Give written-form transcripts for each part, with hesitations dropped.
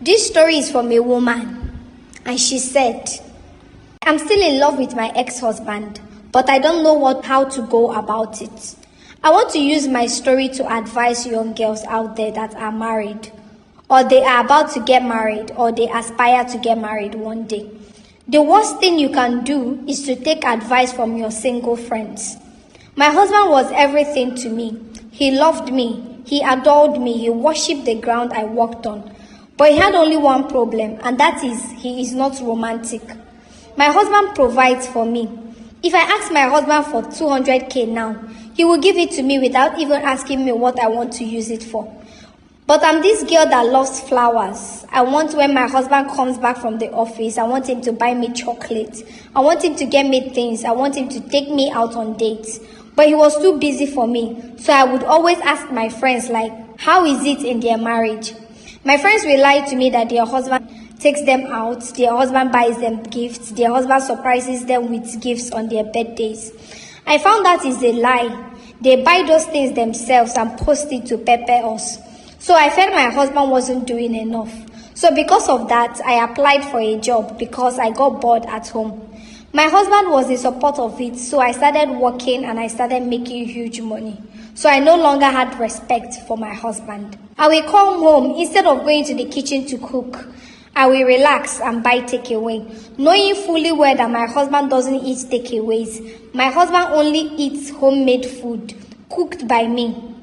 This story is from a woman, and she said, I'm still in love with my ex-husband, but I don't know how to go about it. I want to use my story to advise young girls out there that are married, or they are about to get married, or they aspire to get married one day. The worst thing you can do is to take advice from your single friends. My husband was everything to me. He loved me, he adored me, he worshipped the ground I walked on. But he had only one problem, and that is he is not romantic. My husband provides for me. If I ask my husband for 200k now, he will give it to me without even asking me what I want to use it for. But I'm this girl that loves flowers. I want when my husband comes back from the office, I want him to buy me chocolate. I want him to get me things. I want him to take me out on dates. But he was too busy for me. So I would always ask my friends how is it in their marriage? My friends will lie to me that their husband takes them out, their husband buys them gifts, their husband surprises them with gifts on their birthdays. I found that is a lie. They buy those things themselves and post it to pepper us. So I felt my husband wasn't doing enough. So because of that, I applied for a job because I got bored at home. My husband was in support of it, so I started working and I started making huge money. So I no longer had respect for my husband. I will come home instead of going to the kitchen to cook. I will relax and buy takeaway, knowing fully well that my husband doesn't eat takeaways. My husband only eats homemade food, cooked by me.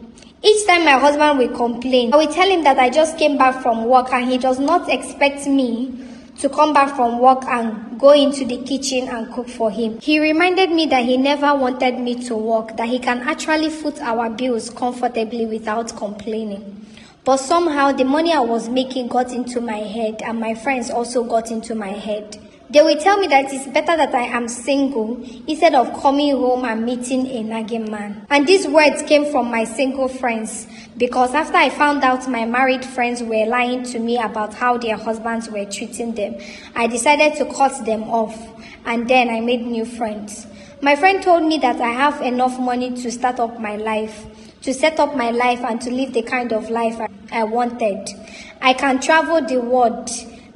Each time my husband will complain, I will tell him that I just came back from work and he does not expect me to come back from work and go into the kitchen and cook for him. He reminded me that he never wanted me to work, that he can actually foot our bills comfortably without complaining. But somehow the money I was making got into my head and my friends also got into my head. They will tell me that it's better that I am single instead of coming home and meeting a nagging man. And these words came from my single friends because after I found out my married friends were lying to me about how their husbands were treating them, I decided to cut them off, and then I made new friends. My friend told me that I have enough money to start up my life, to set up my life and to live the kind of life I wanted. I can travel the world,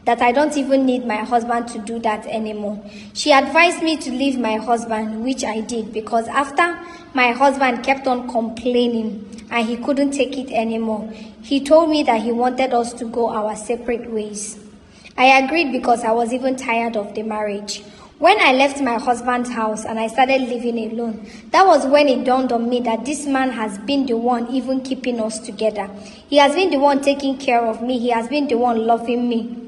that I don't even need my husband to do that anymore. She advised me to leave my husband, which I did, because after my husband kept on complaining and he couldn't take it anymore, he told me that he wanted us to go our separate ways. I agreed because I was even tired of the marriage. When I left my husband's house and I started living alone, that was when it dawned on me that this man has been the one even keeping us together. He has been the one taking care of me. He has been the one loving me.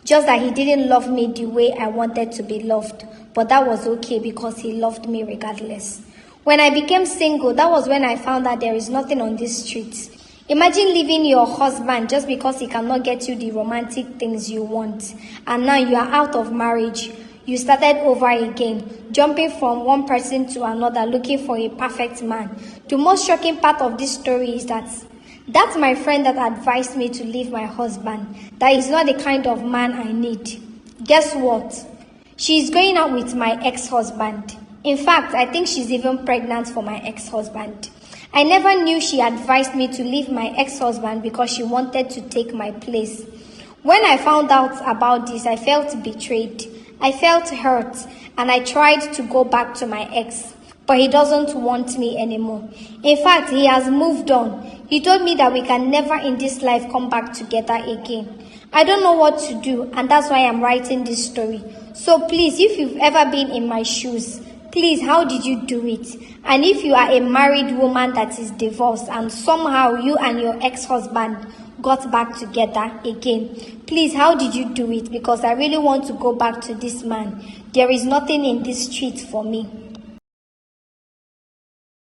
Just that he didn't love me the way I wanted to be loved. But that was okay because he loved me regardless. When I became single, that was when I found out there is nothing on these streets. Imagine leaving your husband just because he cannot get you the romantic things you want. And now you are out of marriage. You started over again, jumping from one person to another, looking for a perfect man. The most shocking part of this story is that's my friend that advised me to leave my husband. That is not the kind of man I need. Guess what? She is going out with my ex-husband. In fact, I think she's even pregnant for my ex-husband. I never knew she advised me to leave my ex-husband because she wanted to take my place. When I found out about this, I felt betrayed. I felt hurt, and I tried to go back to my ex. But he doesn't want me anymore. In fact, he has moved on. He told me that we can never in this life come back together again. I don't know what to do, and that's why I'm writing this story. So please, if you've ever been in my shoes, please, how did you do it? And if you are a married woman that is divorced and somehow you and your ex-husband got back together again, please, how did you do it? Because I really want to go back to this man. There is nothing in this street for me.